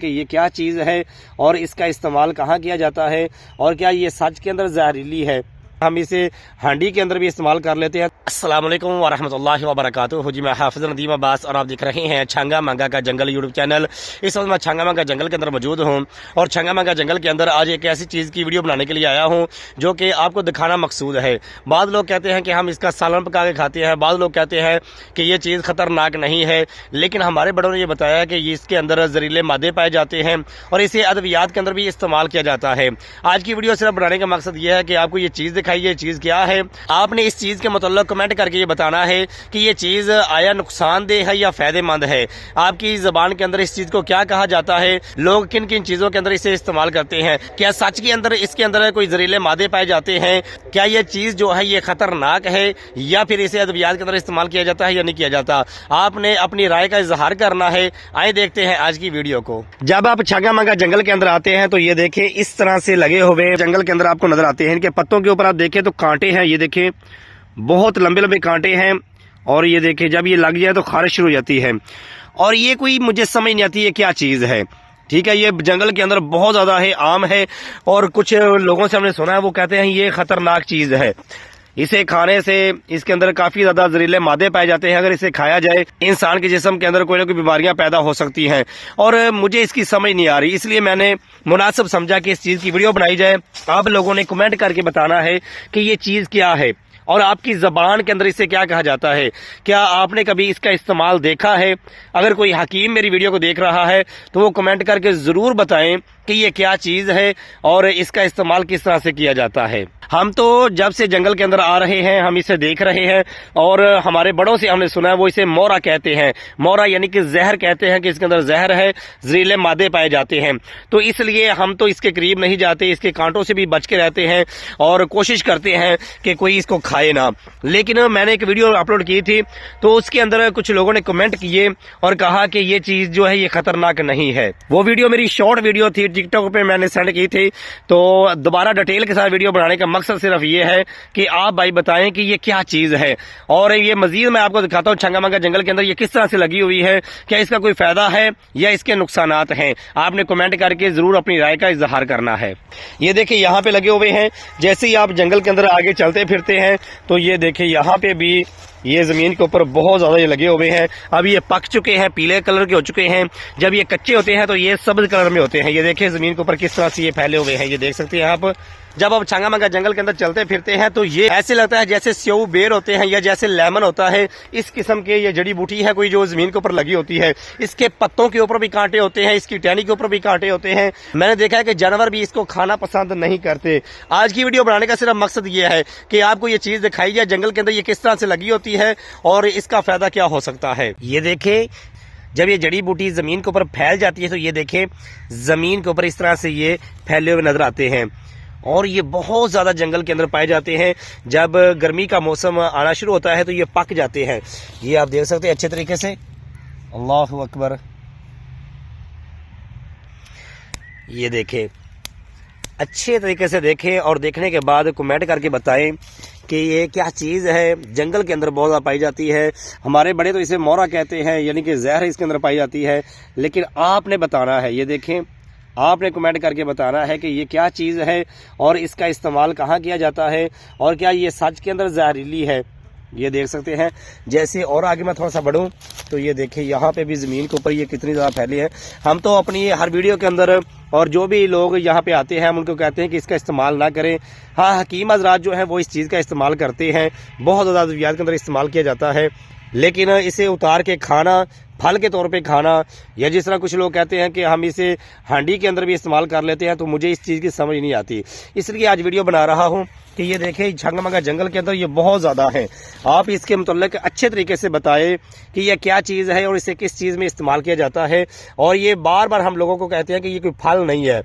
کہ یہ کیا چیز ہے اور اس کا استعمال کہاں کیا جاتا ہے اور کیا یہ سچ کے اندر زہریلی ہے. ہم اسے ہانڈی کے اندر بھی استعمال کر لیتے ہیں. السلام علیکم ورحمۃ اللہ وبرکاتہ. جی میں حافظ ندیم عباس اور آپ دیکھ رہے ہیں چھنگا منگا کا جنگل یوٹیوب چینل. اس وقت میں چھنگا منگا جنگل کے اندر موجود ہوں اور چھنگا منگا جنگل کے اندر آج ایک ایسی چیز کی ویڈیو بنانے کے لیے آیا ہوں جو کہ آپ کو دکھانا مقصود ہے. بعض لوگ کہتے ہیں کہ ہم اس کا سالن پکا کے کھاتے ہیں, بعض لوگ کہتے ہیں کہ یہ چیز خطرناک نہیں ہے, لیکن ہمارے بڑوں نے یہ بتایا کہ اس کے اندر زہریلے مادے پائے جاتے ہیں اور اسے ادویات کے اندر بھی استعمال کیا جاتا ہے. آج کی ویڈیو صرف بنانے کا مقصد یہ ہے کہ آپ کو یہ چیز دکھائی, یہ چیز کیا ہے. آپ نے اس چیز کے متعلق کمنٹ کر کے یہ بتانا ہے کہ یہ چیز آیا نقصان دہ ہے یا فائدہ مند ہے. آپ کی زبان کے اندر اس چیز کو کیا کہا جاتا ہے, لوگ کن کن چیزوں کے اندر اسے استعمال کرتے ہیں, کیا سچ کے اندر اس کے اندر کوئی زہریلے مادے پائے جاتے ہیں, کیا یہ چیز جو ہے یہ خطرناک ہے یا پھر اسے ادویات کے اندر استعمال کیا جاتا ہے یا نہیں کیا جاتا. آپ نے اپنی رائے کا اظہار کرنا ہے. آئے دیکھتے ہیں آج کی ویڈیو کو. جب آپ چھنگا منگا جنگل کے اندر آتے ہیں تو یہ دیکھیں اس طرح سے لگے ہوئے جنگل کے اندر آپ کو نظر آتے ہیں. ان کے پتوں کے اوپر آپ دیکھیں تو کانٹے ہیں, یہ دیکھیں بہت لمبے لمبے کانٹے ہیں اور یہ دیکھیں جب یہ لگ جائے تو خارش شروع ہو جاتی ہے اور یہ کوئی مجھے سمجھ نہیں آتی ہے کیا چیز ہے. ٹھیک ہے, یہ جنگل کے اندر بہت زیادہ ہے, عام ہے اور کچھ لوگوں سے ہم نے سنا ہے وہ کہتے ہیں یہ خطرناک چیز ہے. اسے کھانے سے اس کے اندر کافی زیادہ زہریلے مادے پائے جاتے ہیں. اگر اسے کھایا جائے انسان کے جسم کے اندر کوئی نہ کوئی بیماریاں پیدا ہو سکتی ہیں اور مجھے اس کی سمجھ نہیں آ رہی, اس لیے میں نے مناسب سمجھا کہ اس چیز کی ویڈیو بنائی جائے. آپ لوگوں نے کمنٹ کر کے بتانا ہے کہ یہ چیز کیا ہے اور آپ کی زبان کے اندر اسے کیا کہا جاتا ہے. کیا آپ نے کبھی اس کا استعمال دیکھا ہے؟ اگر کوئی حکیم میری ویڈیو کو دیکھ رہا ہے تو وہ کمنٹ کر کے ضرور بتائیں کہ یہ کیا چیز ہے اور اس کا استعمال کس طرح سے کیا جاتا ہے. ہم تو جب سے جنگل کے اندر آ رہے ہیں ہم اسے دیکھ رہے ہیں اور ہمارے بڑوں سے ہم نے سنا ہے وہ اسے مورا کہتے ہیں. مورا یعنی کہ زہر کہتے ہیں کہ اس کے اندر زہر ہے, زہریلے مادے پائے جاتے ہیں. تو اس لیے ہم تو اس کے قریب نہیں جاتے, اس کے کانٹوں سے بھی بچ کے رہتے ہیں اور کوشش کرتے ہیں کہ کوئی اس کو کھائے نہ. لیکن میں نے ایک ویڈیو اپلوڈ کی تھی تو اس کے اندر کچھ لوگوں نے کمنٹ کیے اور کہا کہ یہ چیز جو ہے یہ خطرناک نہیں ہے. وہ ویڈیو میری شارٹ ویڈیو تھی, ٹک ٹاک پہ میں نے سینڈ کی تھی. تو دوبارہ ڈیٹیل کے ساتھ ویڈیو بنانے کا مقصد صرف یہ ہے کہ آپ بھائی بتائیں کہ یہ کیا چیز ہے اور یہ مزید میں آپ کو دکھاتا ہوں چھنگا منگا جنگل کے اندر یہ کس طرح سے لگی ہوئی ہے, کیا اس کا کوئی فائدہ ہے یا اس کے نقصانات ہیں. آپ نے کمنٹ کر کے ضرور اپنی رائے کا اظہار کرنا ہے. یہ دیکھیں یہاں پہ لگے ہوئے ہیں, جیسے ہی آپ جنگل کے اندر آگے چلتے پھرتے ہیں تو یہ دیکھیں یہاں پہ بھی یہ زمین کے اوپر بہت زیادہ یہ لگے ہوئے ہیں. اب یہ پک چکے ہیں, پیلے کلر کے ہو چکے ہیں. جب یہ کچے ہوتے ہیں تو یہ سبز کلر میں ہوتے ہیں. یہ دیکھیں زمین کے اوپر کس طرح سے یہ پھیلے ہوئے ہیں, یہ دیکھ سکتے ہیں آپ. جب آپ چھنگا منگا جنگل کے اندر چلتے پھرتے ہیں تو یہ ایسے لگتا ہے جیسے سیو بیر ہوتے ہیں یا جیسے لیمن ہوتا ہے. اس قسم کے یہ جڑی بوٹی ہے کوئی جو زمین کے اوپر لگی ہوتی ہے. اس کے پتوں کے اوپر بھی کانٹے ہوتے ہیں, اس کی ٹہنی کے اوپر بھی کانٹے ہوتے ہیں. میں نے دیکھا ہے کہ جانور بھی اس کو کھانا پسند نہیں کرتے. آج کی ویڈیو بنانے کا صرف مقصد یہ ہے کہ آپ کو یہ چیز دکھائی جائے جنگل کے اندر یہ کس طرح سے لگی ہوتی ہے اور اس کا فائدہ کیا ہو سکتا ہے. یہ دیکھیں جب یہ جڑی بوٹی زمین کے اوپر پھیل جاتی ہے تو یہ دیکھیں زمین کے اوپر اس طرح سے یہ پھیلے ہوئے نظر آتے ہیں اور یہ بہت زیادہ جنگل کے اندر پائے جاتے ہیں. جب گرمی کا موسم آنا شروع ہوتا ہے تو یہ پک جاتے ہیں. یہ آپ دیکھ سکتے ہیں اچھے طریقے سے. اللہ اکبر. یہ دیکھیں اچھے طریقے سے دیکھیں اور دیکھنے کے بعد کمنٹ کر کے بتائیں کہ یہ کیا چیز ہے. جنگل کے اندر بہت زیادہ پائی جاتی ہے. ہمارے بڑے تو اسے مورا کہتے ہیں یعنی کہ زہر اس کے اندر پائی جاتی ہے, لیکن آپ نے بتانا ہے. یہ دیکھیں آپ نے کمنٹ کر کے بتانا ہے کہ یہ کیا چیز ہے اور اس کا استعمال کہاں کیا جاتا ہے اور کیا یہ سچ کے اندر زہریلی ہے. یہ دیکھ سکتے ہیں جیسے اور آگے میں تھوڑا سا بڑھوں تو یہ دیکھیں یہاں پہ بھی زمین کے اوپر یہ کتنی زیادہ پھیلی ہے. ہم تو اپنی ہر ویڈیو کے اندر اور جو بھی لوگ یہاں پہ آتے ہیں ہم ان کو کہتے ہیں کہ اس کا استعمال نہ کریں. ہاں حکیم حضرات جو ہیں وہ اس چیز کا استعمال کرتے ہیں, بہت زیادہ ادویات کے اندر استعمال کیا جاتا ہے, لیکن اسے اتار کے کھانا, پھل کے طور پہ کھانا, یا جس طرح کچھ لوگ کہتے ہیں کہ ہم اسے ہانڈی کے اندر بھی استعمال کر لیتے ہیں, تو مجھے اس چیز کی سمجھ نہیں آتی. اس لیے آج ویڈیو بنا رہا ہوں کہ یہ دیکھیں چھنگا منگا جنگل کے اندر یہ بہت زیادہ ہیں. آپ اس کے متعلق اچھے طریقے سے بتائیں کہ یہ کیا چیز ہے اور اسے کس چیز میں استعمال کیا جاتا ہے. اور یہ بار بار ہم لوگوں کو کہتے ہیں کہ یہ کوئی پھل نہیں ہے,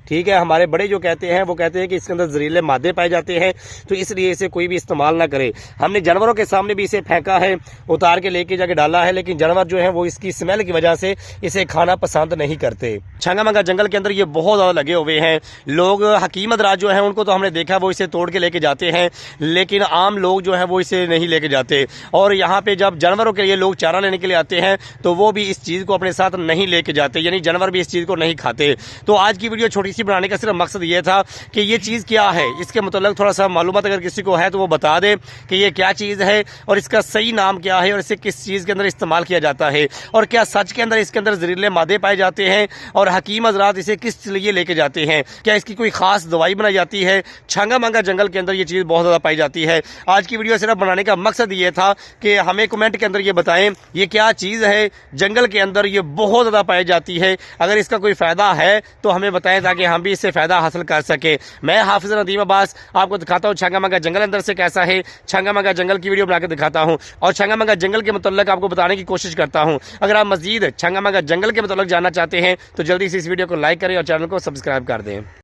ٹھیک ہے، ہمارے بڑے جو کہتے ہیں وہ کہتے ہیں کہ اس کے اندر زہریلے مادے پائے جاتے ہیں، تو اس لیے اسے کوئی بھی استعمال نہ کرے۔ ہم نے جانوروں کے سامنے بھی اسے پھینکا ہے، اتار کے لے کے جا کے ڈالا ہے، لیکن جانور جو ہیں وہ اس کی اسمیل کی وجہ سے اسے کھانا پسند نہیں کرتے۔ چھنگا منگا جنگل کے اندر یہ بہت زیادہ لگے ہوئے ہیں، لوگ حکیم حضرات جو ہیں ان کو تو ہم نے دیکھا وہ اسے توڑ کے لے کے جاتے ہیں، لیکن عام لوگ جو ہیں وہ اسے نہیں لے کے جاتے۔ اور یہاں پہ جب جانوروں کے لیے لوگ چارہ لینے کے لیے آتے ہیں تو وہ بھی اس چیز کو اپنے ساتھ نہیں لے کے جاتے، یعنی جانور بھی اس چیز کو نہیں کھاتے۔ تو آج کی ویڈیو چھوٹی سی بنانے کا صرف مقصد یہ تھا کہ یہ چیز کیا ہے، اس کے متعلق تھوڑا سا معلومات اگر کسی کو ہے تو وہ بتا دے کہ یہ کیا چیز ہے اور اس کا صحیح نام کیا ہے اور اسے کس چیز کے اندر استعمال کیا جاتا ہے، اور کیا سچ کے اندر اس کے اندر زہریلے مادے پائے جاتے ہیں اور حکیم حضرات اسے کس لیے لے کے جاتے ہیں، کیا اس کی کوئی خاص دوائی بنائی جاتی ہے۔ چھنگا منگا جنگل کے اندر یہ چیز بہت زیادہ پائی جاتی ہے۔ آج کی ویڈیو صرف بنانے کا مقصد یہ تھا کہ ہمیں کمنٹ کے اندر یہ بتائیں یہ کیا چیز ہے، جنگل کے اندر یہ بہت زیادہ پائی جاتی ہے، اگر اس کا کوئی فائدہ ہے تو ہمیں بتائیں تاکہ ہم بھی اس سے فائدہ حاصل کر سکیں۔ میں حافظ ندیم عباس آپ کو دکھاتا ہوں چھنگا منگا جنگل اندر سے کیسا ہے، چھنگا منگا جنگل کی ویڈیو بنا کے دکھاتا ہوں اور چھنگا منگا جنگل کے متعلق آپ کو بتانے کی کوشش کرتا ہوں۔ اگر آپ مزید چھنگا منگا جنگل کے متعلق جاننا چاہتے ہیں تو جلدی سے اس ویڈیو کو لائک کریں اور چینل کو سبسکرائب کر دیں۔